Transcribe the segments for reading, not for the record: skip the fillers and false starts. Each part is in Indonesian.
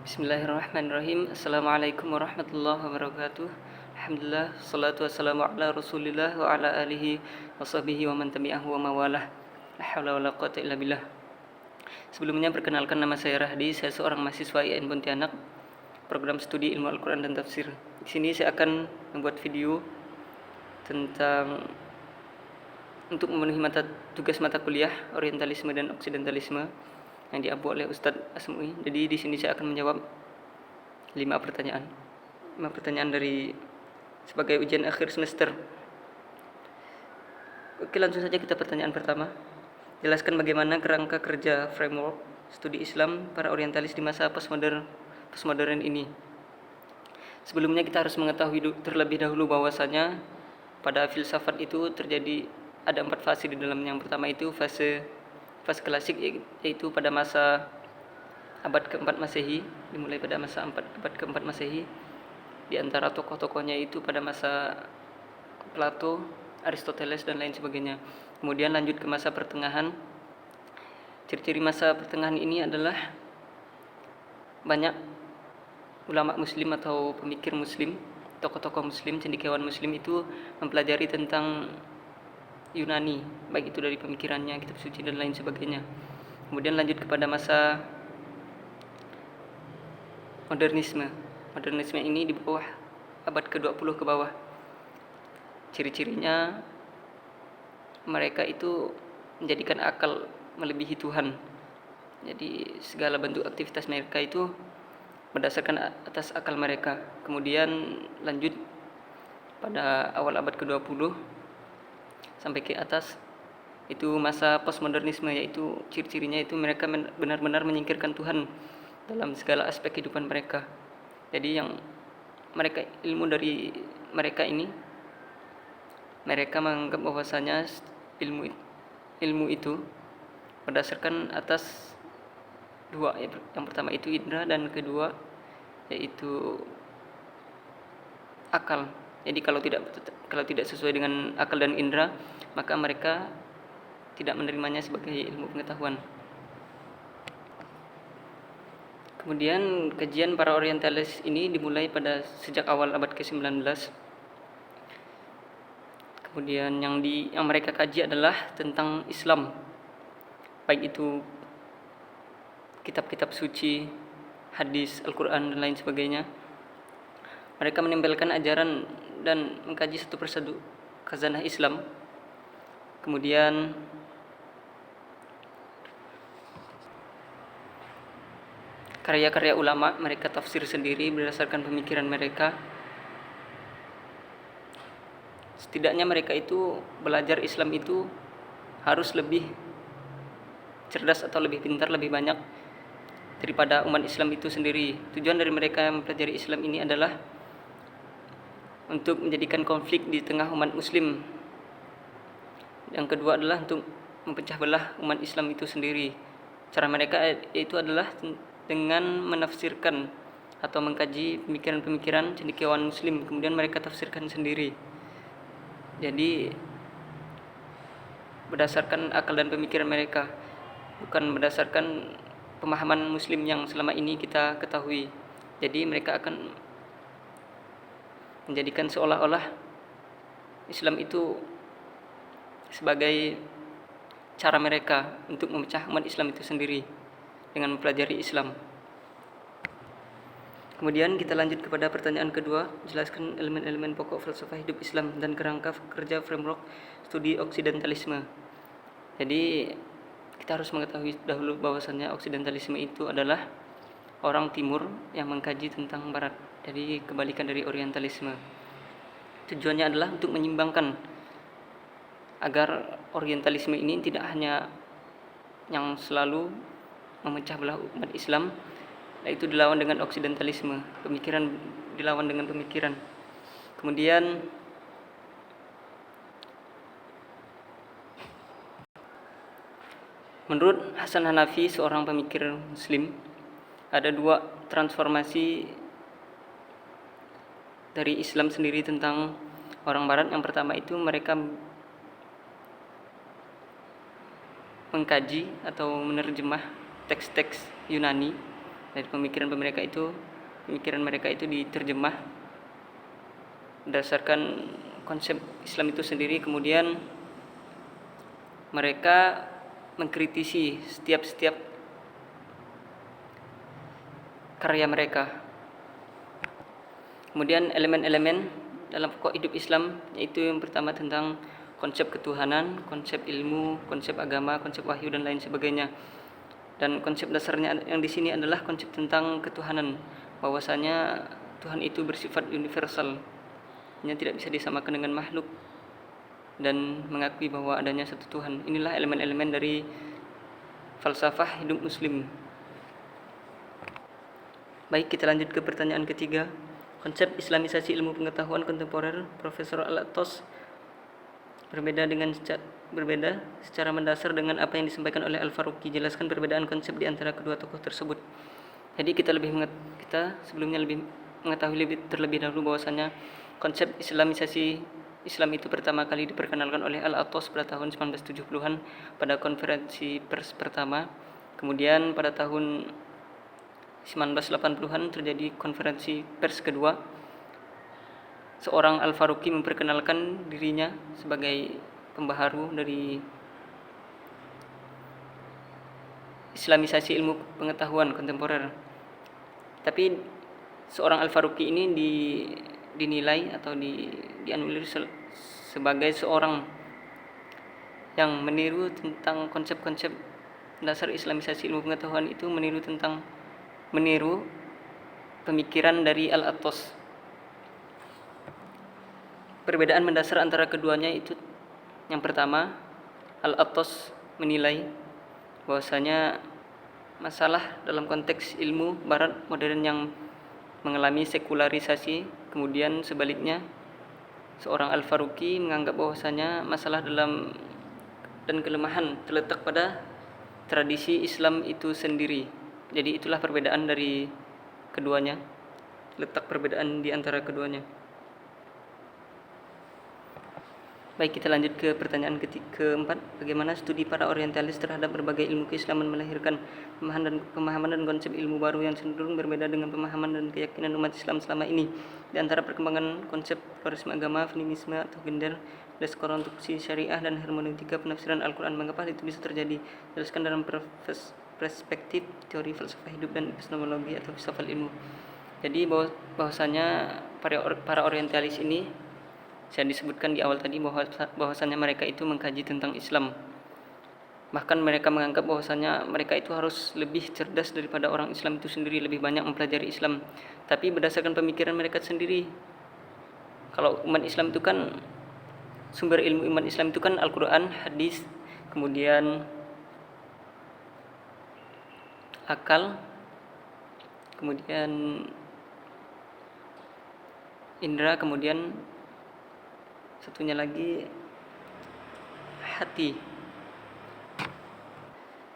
Bismillahirrahmanirrahim. Assalamualaikum warahmatullahi wabarakatuh. Alhamdulillah, salatu wassalamu ala rasulillah wa ala alihi wa sahbihi wa man tabi'ahu wa mawalah. La hawla wa la quwata illa billah. Sebelumnya perkenalkan, nama saya Rahdi, saya seorang mahasiswa IAIN Pontianak, program studi ilmu Al-Quran dan tafsir. Di sini saya akan membuat video tentang untuk memenuhi tugas mata kuliah Orientalisme dan Oksidentalisme yang diampu oleh Ustadz Asmui. Jadi di sini saya akan menjawab 5 pertanyaan dari sebagai ujian akhir semester. Oke, langsung saja kita pertanyaan pertama. Jelaskan bagaimana kerangka kerja framework studi Islam para orientalis di masa postmodern ini. Sebelumnya kita harus mengetahui terlebih dahulu bahwasanya pada filsafat itu ada 4 fase di dalamnya. Yang pertama itu fase klasik, yaitu pada masa abad keempat Masehi, dimulai pada masa abad keempat Masehi. Di antara tokoh-tokohnya itu pada masa Plato, Aristoteles dan lain sebagainya. Kemudian lanjut ke masa pertengahan. Ciri-ciri masa pertengahan ini adalah banyak ulama muslim atau pemikir muslim, tokoh-tokoh muslim, cendekiawan muslim itu mempelajari tentang Yunani, baik itu dari pemikirannya, kitab suci dan lain sebagainya. Kemudian lanjut kepada masa modernisme. Modernisme ini di bawah abad ke-20 ke bawah. Ciri-cirinya mereka itu menjadikan akal melebihi Tuhan. Jadi segala bentuk aktivitas mereka itu berdasarkan atas akal mereka. Kemudian lanjut pada awal abad ke-20 sampai ke atas itu masa postmodernisme, yaitu ciri-cirinya itu mereka benar-benar menyingkirkan Tuhan dalam segala aspek kehidupan mereka. Jadi yang ilmu dari mereka ini, mereka menganggap bahwasanya ilmu itu berdasarkan atas dua, yang pertama itu indra dan kedua yaitu akal. Jadi kalau tidak sesuai dengan akal dan indra, maka mereka tidak menerimanya sebagai ilmu pengetahuan. Kemudian kajian para orientalis ini dimulai sejak awal abad ke-19. Kemudian yang mereka kaji adalah tentang Islam, baik itu kitab-kitab suci, hadis, Al-Quran dan lain sebagainya. Mereka menempelkan ajaran dan mengkaji satu persatu khazanah Islam. Kemudian karya-karya ulama mereka tafsir sendiri berdasarkan pemikiran mereka. Setidaknya mereka itu belajar Islam itu harus lebih cerdas atau lebih pintar, lebih banyak daripada umat Islam itu sendiri. Tujuan dari mereka mempelajari Islam ini adalah untuk menjadikan konflik di tengah umat muslim. Yang kedua adalah untuk memecah belah umat Islam itu sendiri. Cara mereka itu adalah dengan menafsirkan atau mengkaji pemikiran-pemikiran cendekiawan muslim, kemudian mereka tafsirkan sendiri. Jadi berdasarkan akal dan pemikiran mereka, bukan berdasarkan pemahaman muslim yang selama ini kita ketahui. Jadi mereka akan menjadikan seolah-olah Islam itu sebagai cara mereka untuk memecah umat Islam itu sendiri dengan mempelajari Islam. Kemudian kita lanjut kepada pertanyaan kedua. Jelaskan elemen-elemen pokok falsafah hidup Islam dan kerangka kerja framework studi oksidentalisme. Jadi kita harus mengetahui dahulu bahwasannya oksidentalisme itu adalah orang timur yang mengkaji tentang barat. Jadi kebalikan dari orientalisme. Tujuannya adalah untuk menyimbangkan agar orientalisme ini tidak hanya yang selalu memecah belah umat Islam, yaitu dilawan dengan oksidentalisme, pemikiran dilawan dengan pemikiran. Kemudian menurut Hasan Hanafi, seorang pemikir muslim, ada 2 transformasi dari Islam sendiri tentang orang barat. Yang pertama itu mereka mengkaji atau menerjemah teks-teks Yunani Dari pemikiran mereka itu diterjemah berdasarkan konsep Islam itu sendiri. Kemudian mereka mengkritisi setiap karya mereka. Kemudian elemen-elemen dalam pokok hidup Islam, yaitu yang pertama tentang konsep ketuhanan, konsep ilmu, konsep agama, konsep wahyu dan lain sebagainya. Dan konsep dasarnya yang di sini adalah konsep tentang ketuhanan, bahwasanya Tuhan itu bersifat universal, tidak bisa disamakan dengan makhluk, dan mengakui bahwa adanya satu Tuhan. Inilah elemen-elemen dari falsafah hidup Muslim. Baik, kita lanjut ke pertanyaan ketiga. Konsep Islamisasi ilmu pengetahuan kontemporer Profesor Al-Attas berbeda secara mendasar dengan apa yang disampaikan oleh Al-Faruqi. Jelaskan perbedaan konsep di antara kedua tokoh tersebut. Jadi kita sebelumnya mengetahui terlebih dahulu bahwasanya konsep Islamisasi Islam itu pertama kali diperkenalkan oleh Al-Attas pada tahun 1970-an pada konferensi pers pertama. Kemudian pada tahun 1980-an terjadi konferensi pers kedua. Seorang Al-Faruqi memperkenalkan dirinya sebagai pembaharu dari Islamisasi ilmu pengetahuan kontemporer. Tapi seorang Al-Faruqi ini dinilai atau dianulir sebagai seorang yang meniru tentang konsep-konsep dasar Islamisasi ilmu pengetahuan itu, meniru pemikiran dari Al-Attas. Perbedaan mendasar antara keduanya itu, yang pertama, Al-Attas menilai bahwasanya masalah dalam konteks ilmu barat modern yang mengalami sekularisasi. Kemudian sebaliknya, seorang Al-Faruqi menganggap bahwasanya masalah dan kelemahan terletak pada tradisi Islam itu sendiri. Jadi itulah perbedaan dari keduanya, letak perbedaan di antara keduanya. Baik, kita lanjut ke pertanyaan keempat. Bagaimana studi para orientalis terhadap berbagai ilmu keislaman melahirkan pemahaman dan konsep ilmu baru yang cenderung berbeda dengan pemahaman dan keyakinan umat Islam selama ini. Di antara perkembangan konsep pluralisme agama, feminisme atau gender, deskonstruksi syariah, dan hermeneutika penafsiran Al-Quran, mengapa hal itu bisa terjadi? Jelaskan dalam perspektif teori falsafah hidup dan epistemologi atau filsafat ilmu. Jadi bahwasanya para orientalis ini, saya disebutkan di awal tadi bahwasanya mereka itu mengkaji tentang Islam. Bahkan mereka menganggap bahwasanya mereka itu harus lebih cerdas daripada orang Islam itu sendiri, lebih banyak mempelajari Islam. Tapi berdasarkan pemikiran mereka sendiri, kalau umat Islam itu kan, sumber ilmu umat Islam itu kan Al-Quran, hadis, kemudian akal, kemudian indera, kemudian satunya lagi hati.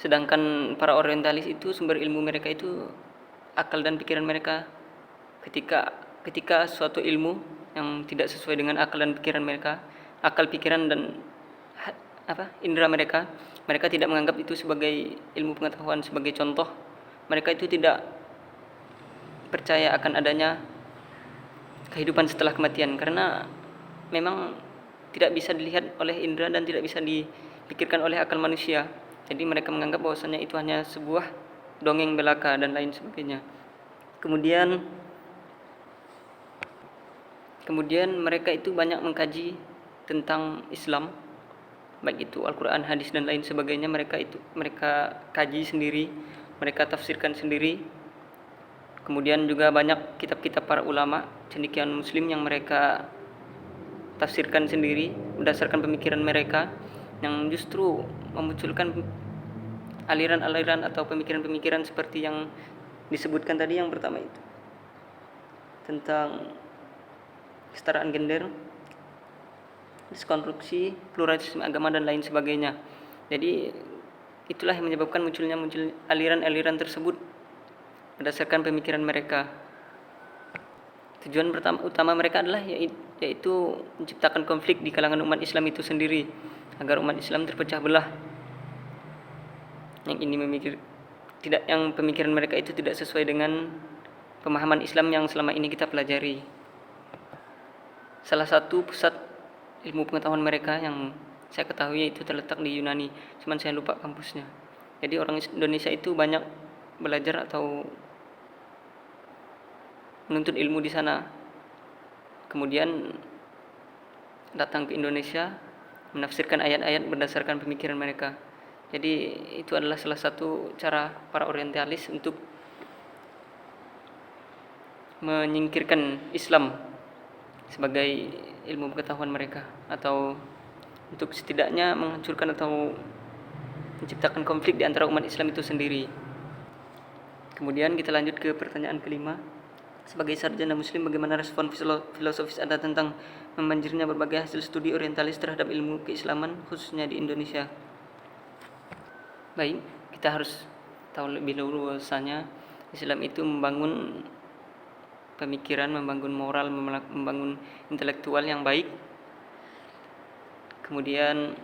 Sedangkan para orientalis itu sumber ilmu mereka itu akal dan pikiran mereka. Ketika suatu ilmu yang tidak sesuai dengan akal dan pikiran mereka, akal, pikiran, dan indera mereka tidak menganggap itu sebagai ilmu pengetahuan. Sebagai contoh, mereka itu tidak percaya akan adanya kehidupan setelah kematian, karena memang tidak bisa dilihat oleh indera dan tidak bisa dipikirkan oleh akal manusia. Jadi mereka menganggap bahwasanya itu hanya sebuah dongeng belaka dan lain sebagainya. Kemudian mereka itu banyak mengkaji tentang Islam, baik itu Al-Quran, hadis, dan lain sebagainya. Mereka kaji sendiri, mereka tafsirkan sendiri. Kemudian juga banyak kitab-kitab para ulama cendekiawan Muslim yang mereka tafsirkan sendiri berdasarkan pemikiran mereka, yang justru memunculkan aliran-aliran atau pemikiran-pemikiran seperti yang disebutkan tadi. Yang pertama itu tentang kesetaraan gender, deskonstruksi, pluralisme agama, dan lain sebagainya. Jadi itulah yang menyebabkan munculnya aliran-aliran tersebut berdasarkan pemikiran mereka. Tujuan utama mereka adalah yaitu menciptakan konflik di kalangan umat Islam itu sendiri, agar umat Islam terpecah belah. Yang ini pemikiran mereka itu tidak sesuai dengan pemahaman Islam yang selama ini kita pelajari. Salah satu pusat ilmu pengetahuan mereka yang saya ketahui itu terletak di Yunani, cuman saya lupa kampusnya. Jadi orang Indonesia itu banyak belajar atau menuntut ilmu di sana, kemudian datang ke Indonesia menafsirkan ayat-ayat berdasarkan pemikiran mereka. Jadi itu adalah salah satu cara para orientalis untuk menyingkirkan Islam sebagai ilmu pengetahuan mereka, atau untuk setidaknya menghancurkan atau menciptakan konflik di antara umat Islam itu sendiri. Kemudian kita lanjut ke pertanyaan kelima. Sebagai sarjana muslim, bagaimana respon filosofis Anda tentang membanjirnya berbagai hasil studi orientalis terhadap ilmu keislaman, khususnya di Indonesia? Baik, kita harus tahu lebih dahulu bahwasanya Islam itu membangun pemikiran, membangun moral, membangun intelektual yang baik. Kemudian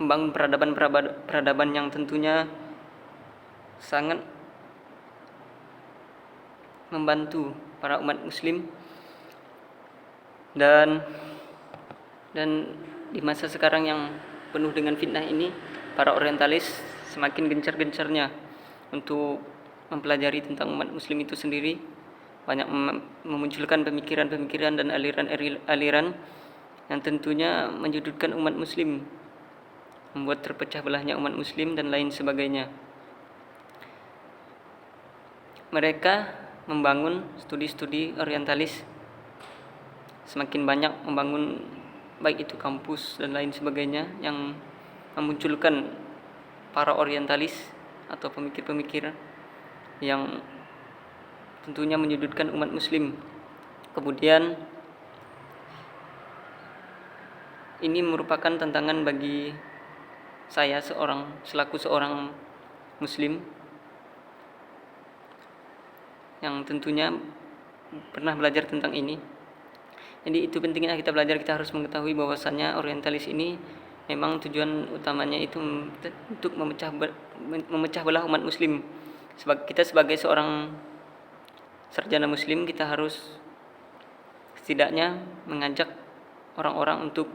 membangun peradaban yang tentunya sangat membantu para umat muslim. Dan di masa sekarang yang penuh dengan fitnah ini, para orientalis semakin gencar-gencarnya untuk mempelajari tentang umat muslim itu sendiri, banyak memunculkan pemikiran-pemikiran dan aliran-aliran yang tentunya menyudutkan umat muslim, membuat terpecah belahnya umat muslim dan lain sebagainya. Mereka membangun studi-studi orientalis, semakin banyak membangun baik itu kampus dan lain sebagainya yang memunculkan para orientalis atau pemikir-pemikir yang tentunya menyudutkan umat muslim. Kemudian ini merupakan tantangan bagi saya selaku seorang muslim yang tentunya pernah belajar tentang ini. Jadi itu pentingnya kita belajar, kita harus mengetahui bahwasannya orientalis ini memang tujuan utamanya itu untuk memecah belah umat muslim. Kita sebagai seorang sarjana muslim, kita harus setidaknya mengajak orang-orang untuk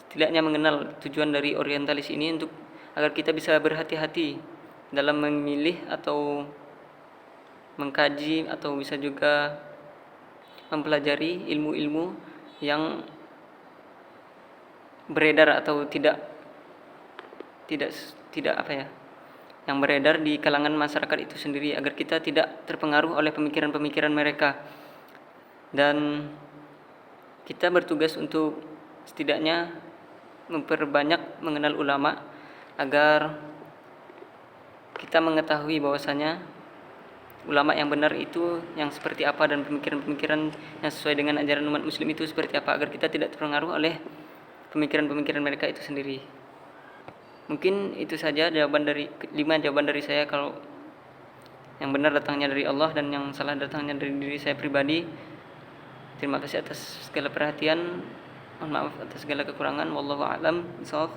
setidaknya mengenal tujuan dari orientalis ini, untuk agar kita bisa berhati-hati dalam memilih atau mengkaji atau bisa juga mempelajari ilmu-ilmu yang beredar atau tidak yang beredar di kalangan masyarakat itu sendiri, agar kita tidak terpengaruh oleh pemikiran-pemikiran mereka. Dan kita bertugas untuk setidaknya memperbanyak mengenal ulama, agar kita mengetahui bahwasanya ulama yang benar itu yang seperti apa, dan pemikiran-pemikiran yang sesuai dengan ajaran umat muslim itu seperti apa, agar kita tidak terpengaruh oleh pemikiran-pemikiran mereka itu sendiri. Mungkin itu saja 5 jawaban dari saya. Kalau yang benar datangnya dari Allah dan yang salah datangnya dari diri saya pribadi. Terima kasih atas segala perhatian. Mohon maaf atas segala kekurangan. Wallahu a'lam bishawab.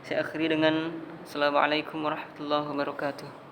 Saya akhiri dengan Assalamualaikum warahmatullahi wabarakatuh.